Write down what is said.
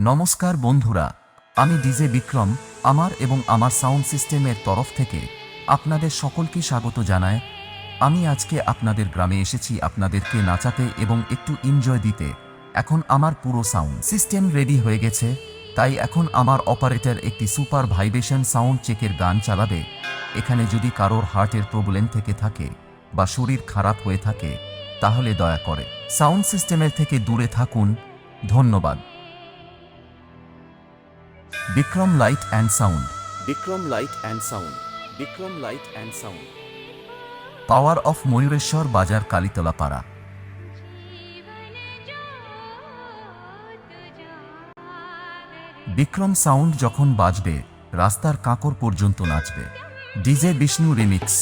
নমস্কার বন্ধুরা, আমি ডিজে বিক্রম। আমার এবং আমার সাউন্ড সিস্টেমের তরফ থেকে আপনাদের সকলকে স্বাগত জানাই। আমি আজকে আপনাদের গ্রামে এসেছি আপনাদেরকে নাচাতে এবং একটু এনজয় দিতে। এখন আমার পুরো সাউন্ড সিস্টেম রেডি হয়ে গেছে, তাই এখন আমার অপারেটর একটি সুপার ভাইব্রেশন সাউন্ড চেকের গান চালাবে। এখানে যদি কারোর হার্টের প্রবলেম থেকে থাকে বা শরীর খারাপ হয়ে থাকে তাহলে দয়া করে সাউন্ড সিস্টেমের থেকে দূরে থাকুন। ধন্যবাদ। Bikram Light and Sound. Bikram Light and Sound. Bikram Light and Sound. Power of Mayureswar বাজার কালীতলা পাড়া। বিক্রম সাউন্ড যখন বাজবে রাস্তার কাঁকর পর্যন্ত নাচবে। DJ Bishnu remix.